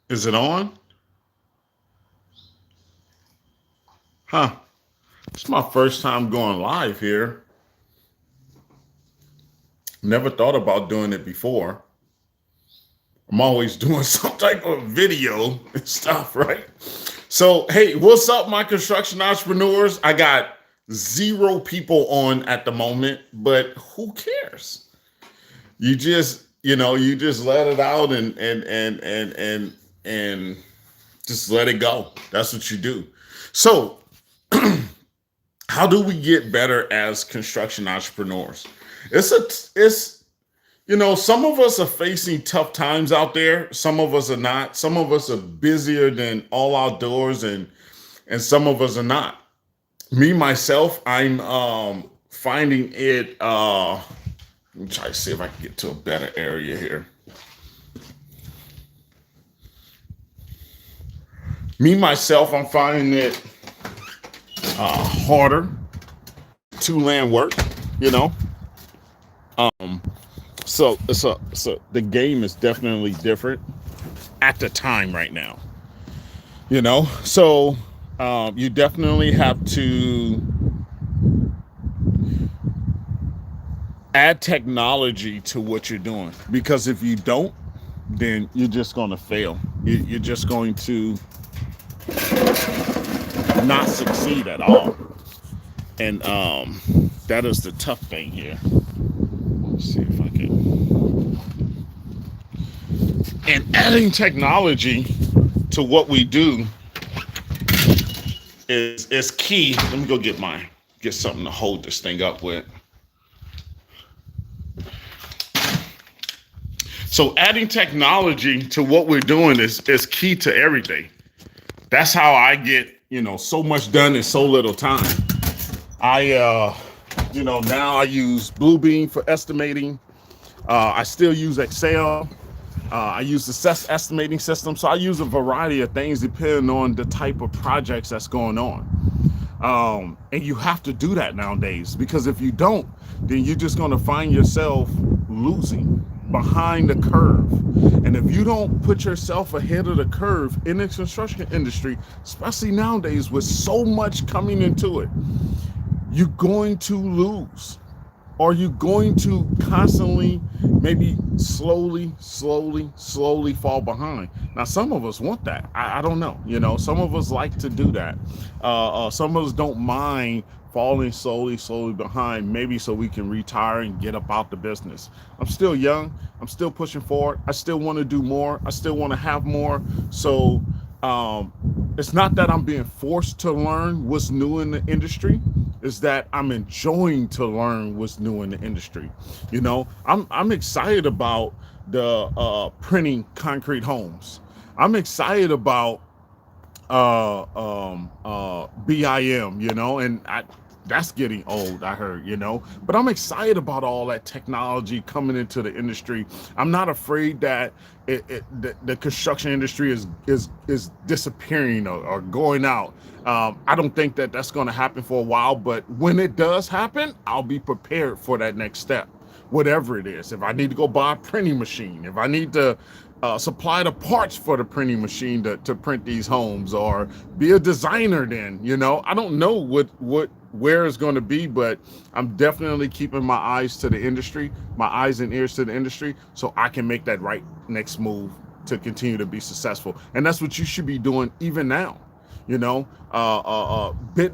Is it on? Huh. It's my first time going live here. Never thought about doing it before. I'm always doing some type of video and stuff, right? So, hey, what's up, my construction entrepreneurs? I got zero people on at the moment, but who cares? You just let it out and just let it go. That's what you do. So, how do we get better as construction entrepreneurs? It's some of us are facing tough times out there. Some of us are not. Some of us are busier than all outdoors, and some of us are not. Me myself, I'm finding it. Let me try to see if I can get to a better area here. Me myself, I'm finding it harder to land work. You know, um, so the game is definitely different at the time right now. So you definitely have to add technology to what you're doing, because if you don't, then you're just going to fail. You're just going to not succeed at all. And that is the tough thing here. Let's see if I can. And adding technology to what we do is key. Let me go get something to hold this thing up with. So adding technology to what we're doing is key to everything. That's how I get so much done in so little time. Now I use Bluebeam for estimating. I still use Excel. I use the CES estimating system. So I use a variety of things depending on the type of projects that's going on. And you have to do that nowadays, because if you don't, then you're just going to find yourself losing behind the curve. And if you don't put yourself ahead of the curve in the construction industry, especially nowadays with so much coming into it, you're going to lose. Are you going to constantly, maybe slowly fall behind? Now, some of us want that. I don't know. Some of us like to do that. Some of us don't mind falling slowly behind, maybe so we can retire and get up out the business. I'm still young. I'm still pushing forward. I still want to do more. I still want to have more. So it's not that I'm being forced to learn what's new in the industry. Is that I'm enjoying to learn what's new in the industry. I'm excited about the printing concrete homes. I'm excited about BIM, that's getting old, I heard, but I'm excited about all that technology coming into the industry. I'm not afraid that the construction industry is disappearing or going out. I don't think that that's going to happen for a while, but when it does happen, I'll be prepared for that next step, whatever it is. If I need to go buy a printing machine, if I need to supply the parts for the printing machine to print these homes, or be a designer, then I don't know where it's going to be, but I'm definitely keeping my eyes to the industry, my eyes and ears to the industry, so I can make that right next move to continue to be successful. And that's what you should be doing even now. Bidding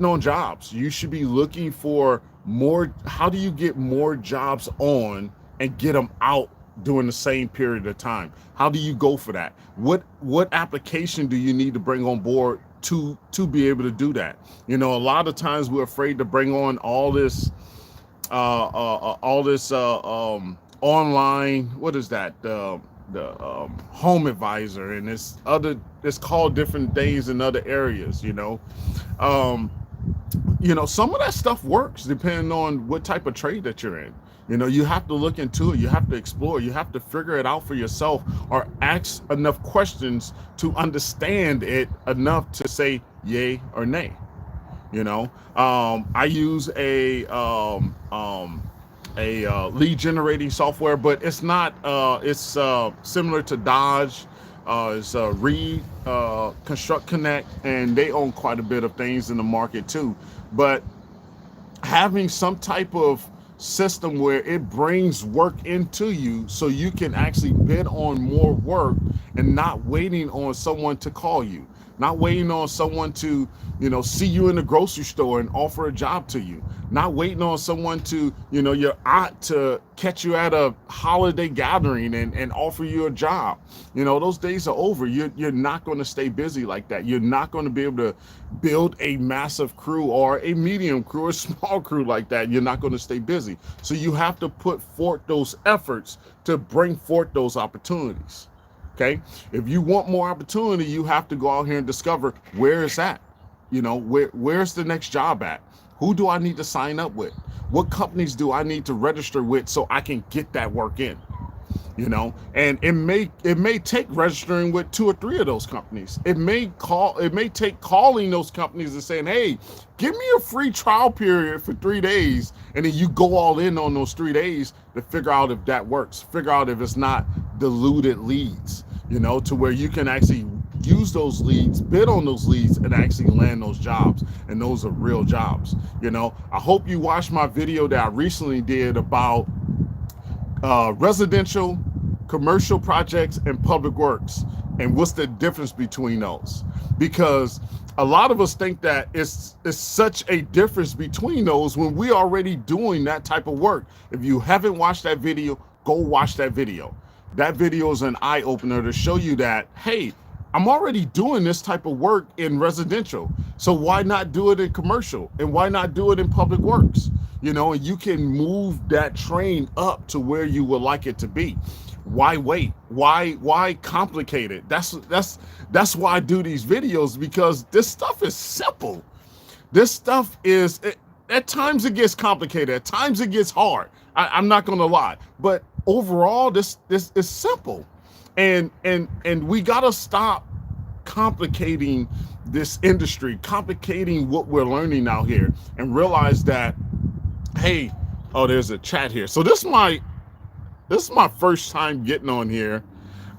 on jobs. You should be looking for more. How do you get more jobs on and get them out during the same period of time? How do you go for that? What application do you need to bring on board to be able to do that? A lot of times we're afraid to bring on all this online. What is that? The home advisor, and it's called different things in other areas. Some of that stuff works depending on what type of trade that you're in. You have to look into it. You have to explore. You have to figure it out for yourself, or ask enough questions to understand it enough to say yay or nay. I use a lead generating software, but it's not. It's similar to Dodge. It's Reconstruct Connect, and they own quite a bit of things in the market too. But having some type of system where it brings work into you so you can actually bid on more work and not waiting on someone to call you, not waiting on someone to, see you in the grocery store and offer a job to you, not waiting on someone to, your aunt to catch you at a holiday gathering and offer you a job. Those days are over. You're not going to stay busy like that. You're not going to be able to build a massive crew or a medium crew or small crew like that. You're not going to stay busy. So you have to put forth those efforts to bring forth those opportunities. Okay. If you want more opportunity, you have to go out here and discover where it's at. Where's the next job at? Who do I need to sign up with? What companies do I need to register with so I can get that work in? And it may take registering with 2 or 3 of those companies. It may take calling those companies and saying, hey, give me a free trial period for 3 days, and then you go all in on those 3 days to figure out if that works, figure out if it's not diluted leads, to where you can actually use those leads, bid on those leads, and actually land those jobs. And those are real jobs. I hope you watched my video that I recently did about residential, commercial projects, and public works, and what's the difference between those. Because a lot of us think that it's such a difference between those when we're already doing that type of work. If you haven't watched that video, go watch that video. That video is an eye-opener to show you that, hey, I'm already doing this type of work in residential. So why not do it in commercial? And why not do it in public works? And you can move that train up to where you would like it to be. Why wait? Why complicate it? That's why I do these videos, because this stuff is simple. This stuff is, at times it gets complicated. At times it gets hard. I'm not going to lie. But overall, this is simple. And we got to stop complicating this industry, complicating what we're learning out here, and realize that, hey, there's a chat here. So this is my first time getting on here.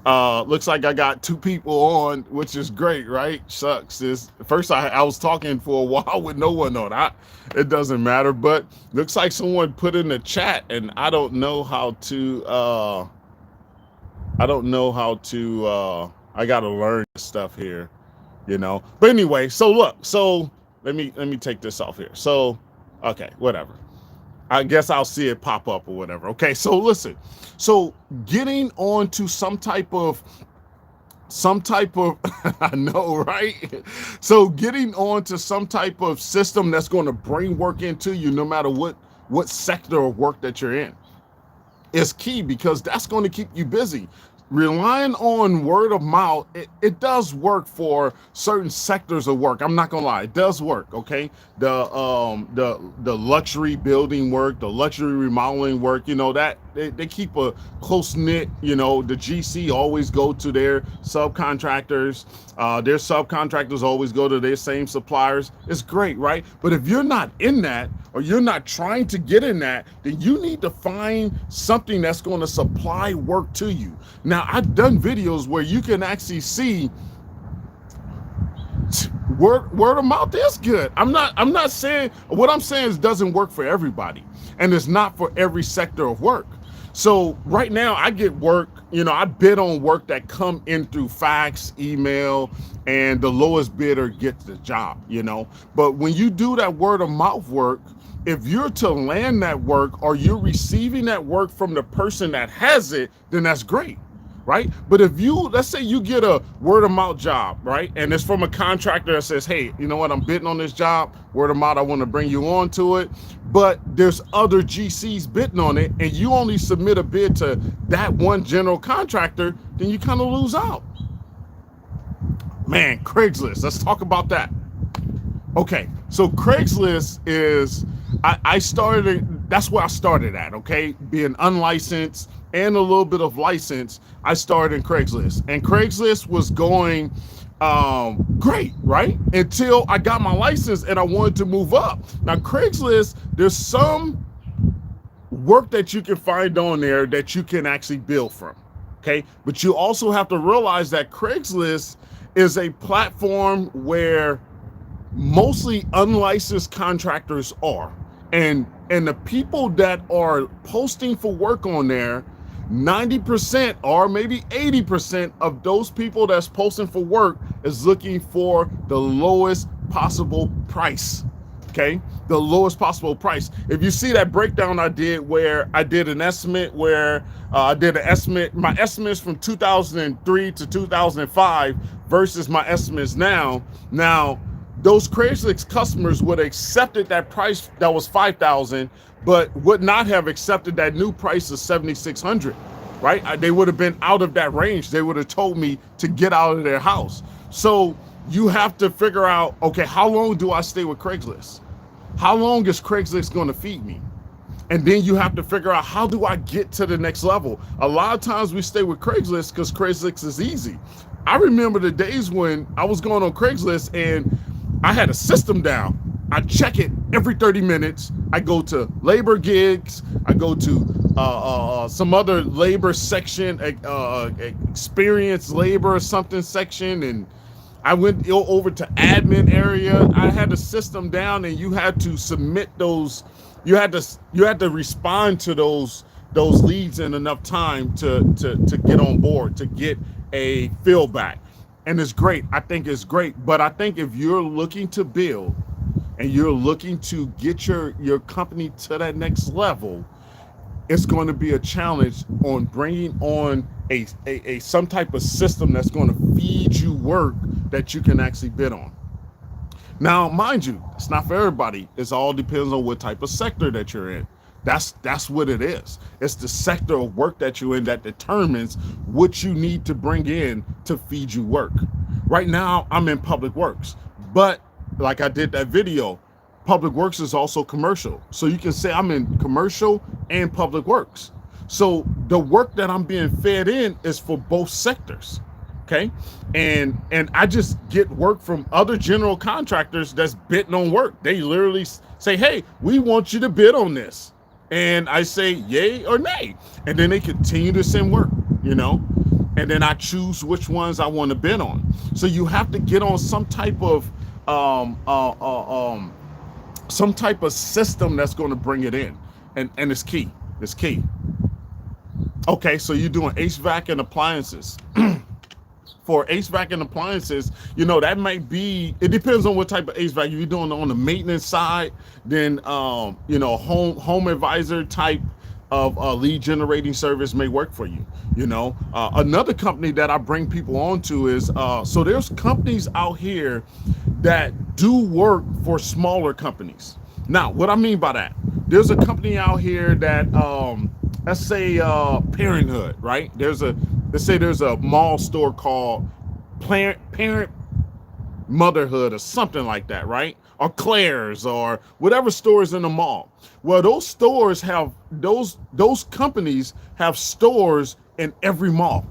Looks like I got 2 people on, which is great, right? Sucks. First I was talking for a while with no one on. It doesn't matter, but looks like someone put in the chat, and I don't know how to I gotta learn stuff here, But anyway, so look, let me take this off here. So, okay, whatever. I guess I'll see it pop up or whatever. Okay, so listen. So getting on to some type of I know, right? So getting on to some type of system that's going to bring work into you, no matter what sector of work that you're in, is key, because that's going to keep you busy. Relying on word of mouth, it does work for certain sectors of work. I'm not gonna lie, it does work. Okay, the luxury building work, the luxury remodeling work, that they keep a close knit. The GC always go to their subcontractors. Their subcontractors always go to their same suppliers. It's great, right? But if you're not in that, or you're not trying to get in that, then you need to find something that's going to supply work to you. Now, I've done videos where you can actually see word of mouth is good. I'm not saying, what I'm saying is, doesn't work for everybody, and it's not for every sector of work. So right now I get work, I bid on work that come in through fax, email, and the lowest bidder gets the job, But when you do that word of mouth work, if you're to land that work, or you're receiving that work from the person that has it, then that's great, right? But if let's say you get a word of mouth job, right? And it's from a contractor that says, hey, you know what, I'm bidding on this job, word of mouth, I want to bring you on to it. But there's other GCs bidding on it, and you only submit a bid to that one general contractor, then you kind of lose out. Man, Craigslist, let's talk about that. Okay, so Craigslist is, that's where I started at, okay? Being unlicensed and a little bit of license, I started in Craigslist. And Craigslist was going great, right? Until I got my license and I wanted to move up. Now, Craigslist, there's some work that you can find on there that you can actually build from, Okay, but you also have to realize that Craigslist is a platform where mostly unlicensed contractors are, and the people that are posting for work on there, 90% or maybe 80% of those people that's posting for work is looking for the lowest possible price. Okay, the lowest possible price. If you see that breakdown I did, where I did an estimate, where I did an estimate, my estimates from 2003 to 2005 versus my estimates now. Now, those Craigslist customers would have accepted that price that was 5,000, but would not have accepted that new price of 7,600, right? They would have been out of that range. They would have told me to get out of their house. So you have to figure out, okay, how long do I stay with Craigslist? How long is Craigslist going to feed me? And then you have to figure out, how do I get to the next level? A lot of times we stay with Craigslist because Craigslist is easy. I remember the days when I was going on Craigslist and I had a system down. I check it every 30 minutes. I go to labor gigs. I go to some other labor section, experienced labor or something section, and I went over to admin area. I had a system down, and you had to submit those. You had to respond to those leads in enough time to get on board, to get a fill back. And it's great. I think it's great. But I think if you're looking to build and you're looking to get your company to that next level, it's going to be a challenge on bringing on a some type of system that's going to feed you work that you can actually bid on. Now, mind you, it's not for everybody. It all depends on what type of sector that you're in. That's what it is. It's the sector of work that you're in that determines what you need to bring in to feed you work. Right now, I'm in public works, but like I did that video, public works is also commercial. So you can say I'm in commercial and public works. So the work that I'm being fed in is for both sectors. Okay. And I just get work from other general contractors that's bidding on work. They literally say, hey, we want you to bid on this. And I say yay or nay. And then they continue to send work, you know, and then I choose which ones I want to bid on. So you have to get on some type of system that's going to bring it in. And it's key. It's key. Okay, so you're doing HVAC and appliances. For HVAC and appliances, you know, that might be, it depends on what type of HVAC. If you're doing on the maintenance side, then, you know, home advisor type of lead generating service may work for you. You know, another company that I bring people on to is, so there's companies out here that do work for smaller companies. Now, what I mean by that, there's a company out here that, let's say Parenthood, right? Let's say there's a mall store called Parent Motherhood or something like that, right? Or Claire's or whatever stores in the mall. Well, those stores have, those companies have stores in every mall,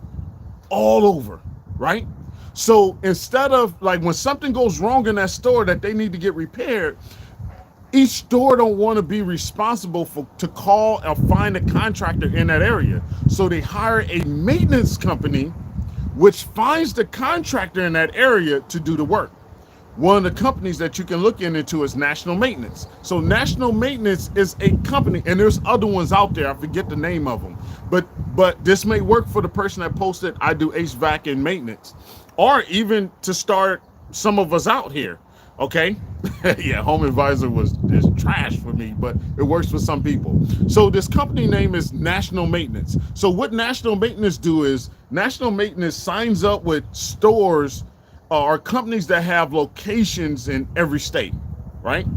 all over, right? So instead of, like, when something goes wrong in that store that they need to get repaired, each store don't want to be responsible to call or find a contractor in that area. So they hire a maintenance company, which finds the contractor in that area to do the work. One of the companies that you can look into is National Maintenance. So National Maintenance is a company, and there's other ones out there. I forget the name of them, but this may work for the person that posted, I do HVAC and maintenance, or even to start some of us out here. Okay. Yeah, home advisor is trash for me, but it works for some people. So this company name is National Maintenance. So what National Maintenance do is National Maintenance signs up with stores or companies that have locations in every state, right?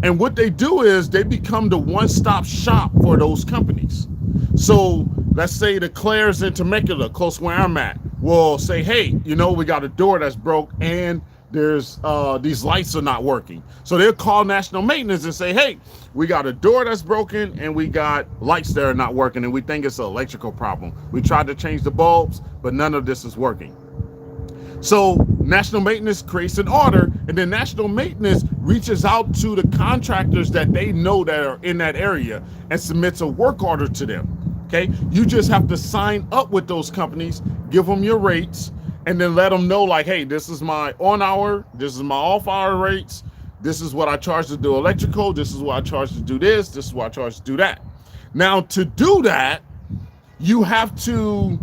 And what they do is they become the one-stop shop for those companies. So let's say the Claire's in Temecula, close where I'm at, will say, hey, you know, we got a door that's broke and there's these lights are not working. So they'll call National Maintenance and say, hey, we got a door that's broken and we got lights that are not working and we think it's an electrical problem. We tried to change the bulbs, but none of this is working. So National Maintenance creates an order, and then National Maintenance reaches out to the contractors that they know that are in that area and submits a work order to them. Okay, you just have to sign up with those companies, give them your rates, and then let them know like, hey, this is my on hour, this is my off hour rates, this is what I charge to do electrical, this is what I charge to do this is what I charge to do that. Now to do that, you have to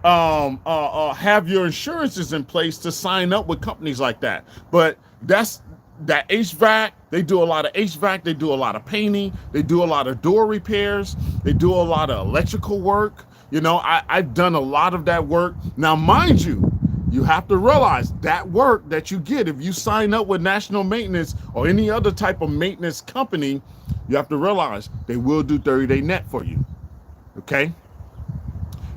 have your insurances in place to sign up with companies like that. But that's that HVAC. They do a lot of HVAC. They do a lot of painting. They do a lot of door repairs. They do a lot of electrical work. You know, I've done a lot of that work. Now, mind you, you have to realize that work that you get, if you sign up with National Maintenance or any other type of maintenance company, you have to realize they will do 30-day net for you. Okay?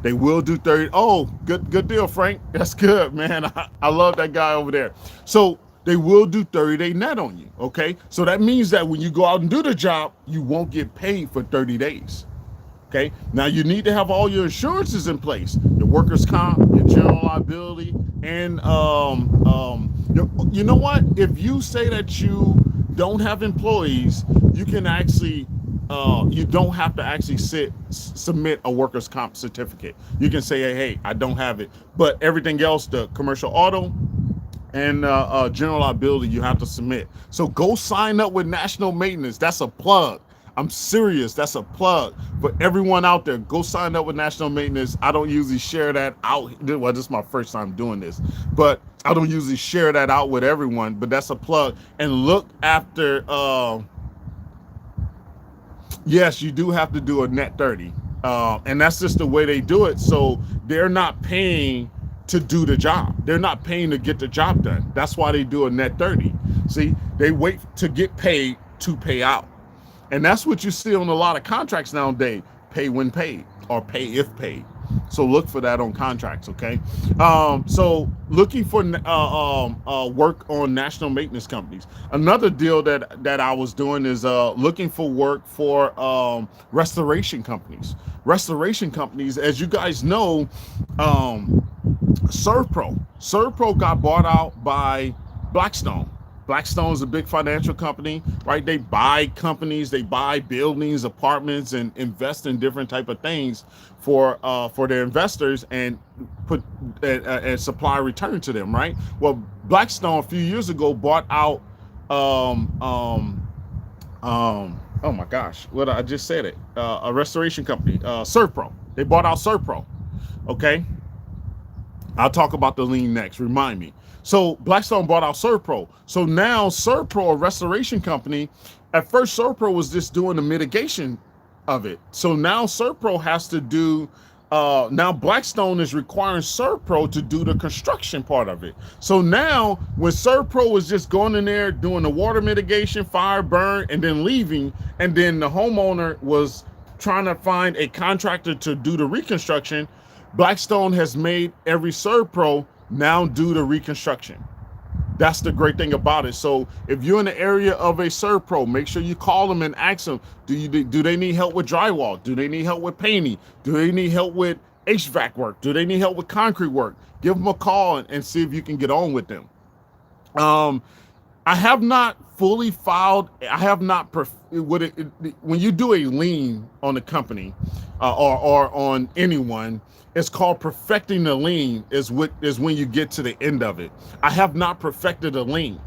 They will do 30. Oh, good deal, Frank. That's good, man. I love that guy over there. So they will do 30-day net on you, okay? So that means that when you go out and do the job, you won't get paid for 30 days, okay? Now, you need to have all your insurances in place, your workers' comp, your general liability, and you know what? If you say that you don't have employees, you can actually, you don't have to actually submit a workers' comp certificate. You can say, hey, I don't have it. But everything else, the commercial auto, and general liability, you have to submit. So go sign up with National Maintenance. That's a plug. I'm serious. That's a plug for everyone out there. Go sign up with National Maintenance. I don't usually share that out. Well, this is my first time doing this, but I don't usually share that out with everyone. But that's a plug. And look after. Yes, you do have to do a net 30, and that's just the way they do it. So they're not paying to do the job. They're not paying to get the job done. That's why they do a net 30. See, they wait to get paid to pay out. And that's what you see on a lot of contracts nowadays, pay when paid or pay if paid. So look for that on contracts, okay? So looking for work on national maintenance companies. Another deal that I was doing is looking for work for restoration companies. Restoration companies, as you guys know, Servpro got bought out by Blackstone. Blackstone is a big financial company, right? They buy companies, they buy buildings, apartments, and invest in different type of things for their investors and put and supply return to them, right? Well, Blackstone a few years ago bought out oh my gosh, what I just said it, a restoration company, Servpro. They bought out Servpro. Okay, I'll talk about the lien next. Remind me. So Blackstone bought out Servpro. So now Servpro, a restoration company, at first Servpro was just doing the mitigation of it. So now Servpro has to do, now Blackstone is requiring Servpro to do the construction part of it. So now when Servpro was just going in there doing the water mitigation, fire, burn, and then leaving, and then the homeowner was trying to find a contractor to do the reconstruction, Blackstone has made every Servpro now do the reconstruction. That's the great thing about it. So if you're in the area of a Servpro, make sure you call them and ask them, do they need help with drywall? Do they need help with painting? Do they need help with HVAC work? Do they need help with concrete work? Give them a call and see if you can get on with them. I have not fully filed. I have not when you do a lien on a company or on anyone, it's called perfecting the lien. Is when you get to the end of it. I have not perfected a lien,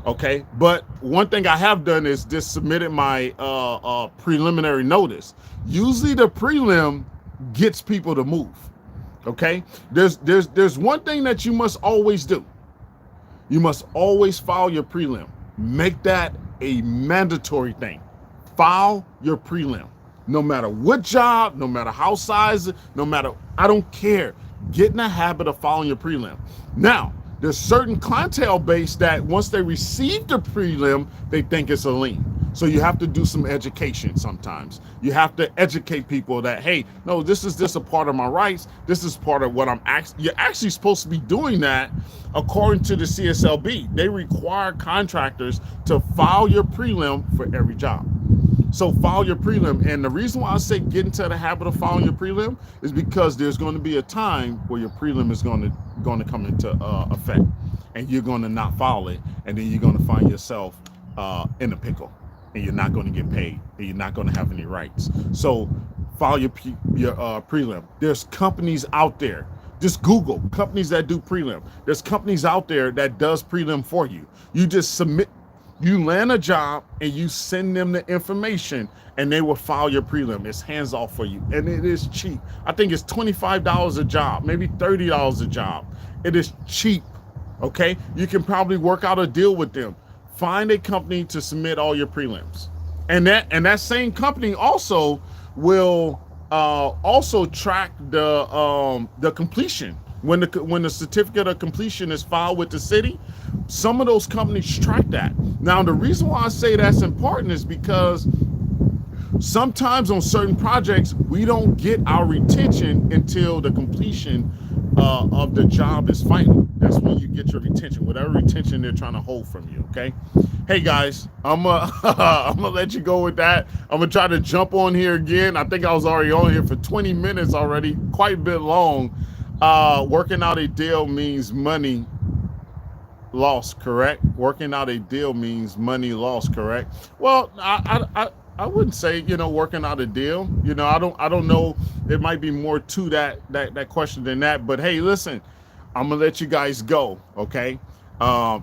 okay. But one thing I have done is just submitted my preliminary notice. Usually the prelim gets people to move. Okay, there's one thing that you must always do. You must always file your prelim. Make that a mandatory thing. File your prelim. No matter what job, no matter how size, no matter, I don't care. Get in the habit of following your prelim. Now, there's certain clientele base that once they receive the prelim, they think it's a lien. So you have to do some education sometimes. You have to educate people that, hey, no, this is just a part of my rights. This is part of what you're actually supposed to be doing that according to the CSLB. They require contractors to file your prelim for every job. So file your prelim. And the reason why I say get into the habit of filing your prelim is because there's going to be a time where your prelim is going to come into effect, and you're going to not file it, and then you're going to find yourself in a pickle, and you're not going to get paid, and you're not going to have any rights. So file your prelim. There's companies out there. Just Google companies that do prelim. There's companies out there that does prelim for you. You just submit, you land a job and you send them the information and they will file your prelim. It's hands off for you. And it is cheap. I think it's $25 a job, maybe $30 a job. It is cheap. Okay. You can probably work out a deal with them. Find a company to submit all your prelims. And that same company also will also track the completion. When the certificate of completion is filed with the city, some of those companies track that. Now, the reason why I say that's important is because sometimes on certain projects, we don't get our retention until the completion of the job is final. That's when you get your retention, whatever retention they're trying to hold from you, okay? Hey guys, I'm gonna let you go with that. I'm gonna try to jump on here again. I think I was already on here for 20 minutes already, quite a bit long. Working out a deal means money lost, correct? Working out a deal means money lost, correct? Well, I wouldn't say, working out a deal. I don't know. There might be more to that question than that. But hey, listen, I'm gonna let you guys go. Okay.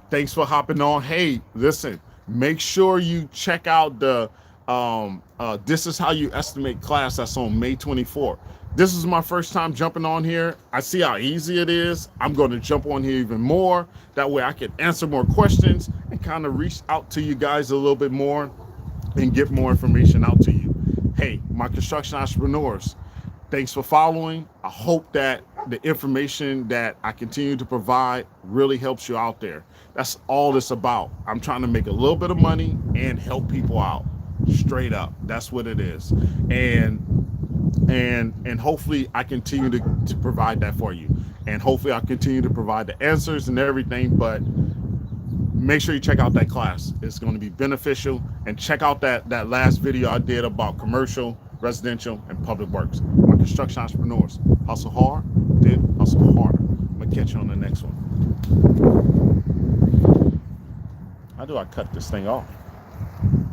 Thanks for hopping on. Hey, listen, make sure you check out the This Is How You Estimate class that's on May 24th. This is my first time jumping on here. I see how easy it is. I'm going to jump on here even more. That way I can answer more questions and kind of reach out to you guys a little bit more and get more information out to you. Hey, my construction entrepreneurs, thanks for following. I hope that the information that I continue to provide really helps you out there. That's all it's about. I'm trying to make a little bit of money and help people out. Straight up. That's what it is. And hopefully I continue to provide that for you. And hopefully I'll continue to provide the answers and everything, but make sure you check out that class. It's going to be beneficial. And check out that last video I did about commercial, residential, and public works. My construction entrepreneurs, hustle hard, then hustle harder. I'm going to catch you on the next one. How do I cut this thing off?